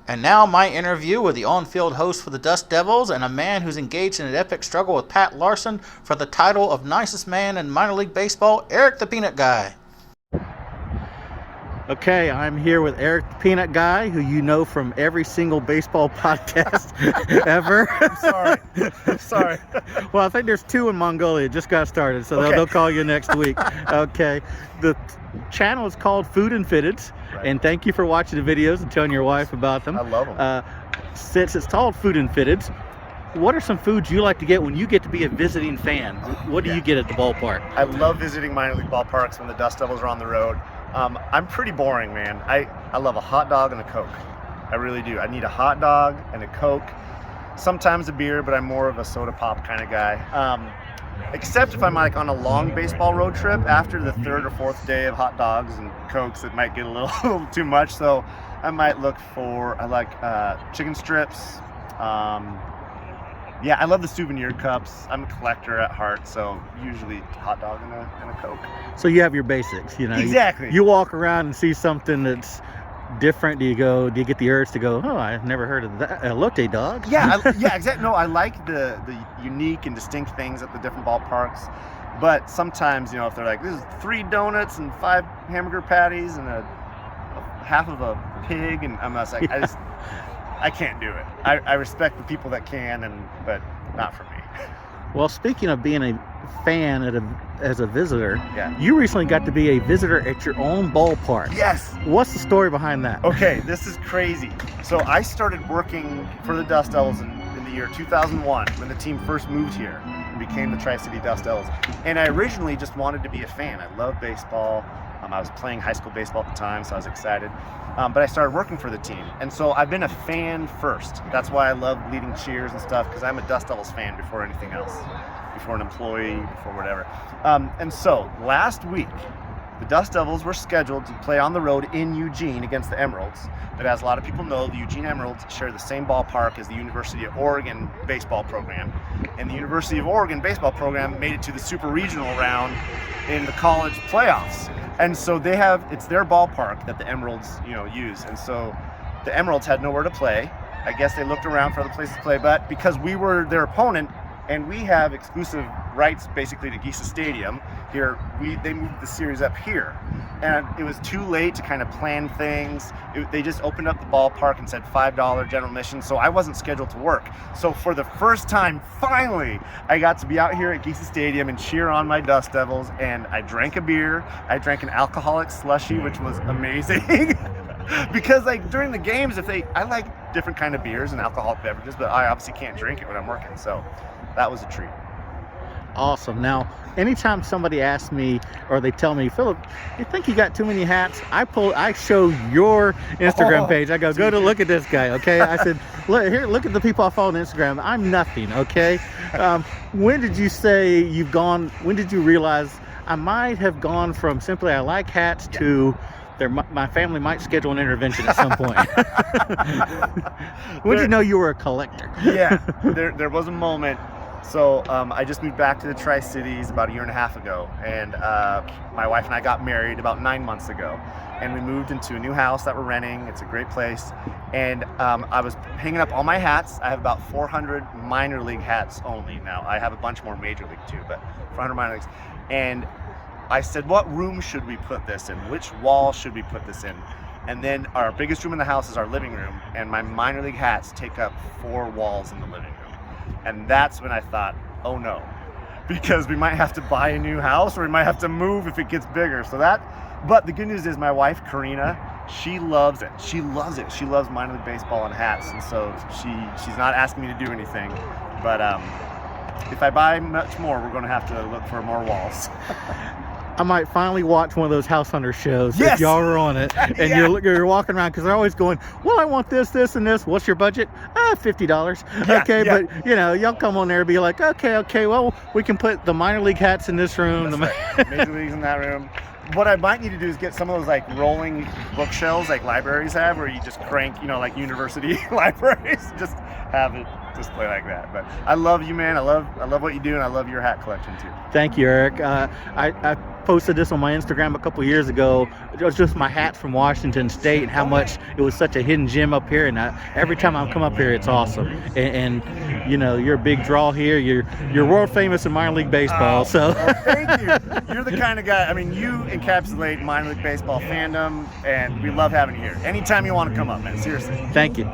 And now my interview with the on-field host for the Dust Devils and a man who's engaged in an epic struggle with Pat Larson for the title of nicest man in minor league baseball, Erik the Peanut Guy. Okay, I'm here with Erik the Peanut Guy, who you know from every single baseball podcast ever. I'm sorry. Well, I think there's 2 in Mongolia. Just got started, so they'll call you next week. Okay. The channel is called Food and Fitteds, right. And thank you for watching the videos and telling your wife about them. I love them. Since it's called Food and Fitteds, what are some foods you like to get when you get to be a visiting fan? What do you get at the ballpark? I love visiting minor league ballparks when the Dust Devils are on the road. I'm pretty boring, man. I love a hot dog and a Coke. I really do. I need a hot dog and a Coke. Sometimes a beer, but I'm more of a soda pop kind of guy. Except if I'm like on a long baseball road trip, after the 3rd or 4th day of hot dogs and Cokes, it might get a little too much. So I might look for, I like chicken strips. Yeah, I love the souvenir cups. I'm a collector at heart, so usually hot dog and a Coke. So you have your basics, you know. Exactly. You walk around and see something that's different. Do you get the urge to go, oh, I've never heard of that, elote dog? Yeah, exactly. No, I like the unique and distinct things at the different ballparks. But sometimes, if they're like, this is 3 donuts and 5 hamburger patties and a half of a pig, and I'm just like, I can't do it. I respect the people that can, but not for me. Well, speaking of being a fan as a visitor, yeah. You recently got to be a visitor at your own ballpark. Yes. What's the story behind that? Okay, this is crazy. So I started working for the Dust Devils in the year 2001 when the team first moved here and became the Tri-City Dust Devils. And I originally just wanted to be a fan. I love baseball. I was playing high school baseball at the time, so I was excited. But I started working for the team. And so I've been a fan first. That's why I love leading cheers and stuff, because I'm a Dust Devils fan before anything else, before an employee, before whatever. And so last week, the Dust Devils were scheduled to play on the road in Eugene against the Emeralds. But as a lot of people know, the Eugene Emeralds share the same ballpark as the University of Oregon baseball program. And the University of Oregon baseball program made it to the super regional round in the college playoffs. And so it's their ballpark that the Emeralds, use. And so the Emeralds had nowhere to play. I guess they looked around for other places to play, but because we were their opponent and we have exclusive rights basically to Giesa Stadium here, they moved the series up here. And it was too late to kind of plan things. They just opened up the ballpark and said $5 general admission, so I wasn't scheduled to work. So for the first time, finally, I got to be out here at Giesa Stadium and cheer on my Dust Devils, and I drank a beer. I drank an alcoholic slushie, which was amazing. Because during the games, I like different kind of beers and alcoholic beverages, but I obviously can't drink it when I'm working, so that was a treat. Awesome. Now, anytime somebody asks me or they tell me, Philip, you think you got too many hats? I show your Instagram page. I go to look at this guy, okay? I said, look at the people I follow on Instagram. I'm nothing, okay? When did you say when did you realize I might have gone from simply I like hats to my family might schedule an intervention at some point? When did you know you were a collector? Yeah, there was a moment. So I just moved back to the Tri-Cities about 1.5 years ago, and my wife and I got married about 9 months ago, and we moved into a new house that we're renting. It's a great place, and I was hanging up all my hats. I have about 400 minor league hats only now. I have a bunch more major league too, but 400 minor leagues. And I said, what room should we put this in? Which wall should we put this in? And then our biggest room in the house is our living room, and my minor league hats take up 4 walls in the living room. And that's when I thought, oh no, because we might have to buy a new house or we might have to move if it gets bigger. But the good news is my wife, Karina, she loves it. She loves it. She loves minor league baseball and hats. And so she's not asking me to do anything. But if I buy much more, we're going to have to look for more walls. I might finally watch one of those House Hunter shows if y'all are on it, and you're walking around, because they're always going, well, I want this, and this. What's your budget? $50. But y'all come on there and be like, okay, well, we can put the minor league hats in this room. Major leagues in that room. What I might need to do is get some of those rolling bookshelves like libraries have, where you just crank, like university libraries, just have it display like that. But I love you, man. I love what you do, and I love your hat collection too. Thank you, Eric. I posted this on my Instagram a couple years ago. It was just my hats from Washington State and how much it was such a hidden gem up here. And every time I come up here, it's awesome. And you know, you're a big draw here. You're world famous in minor league baseball. So well, thank you. You're the kind of guy. I mean, you encapsulate minor league baseball fandom, and we love having you here. Anytime you want to come up, man. Seriously. thank you.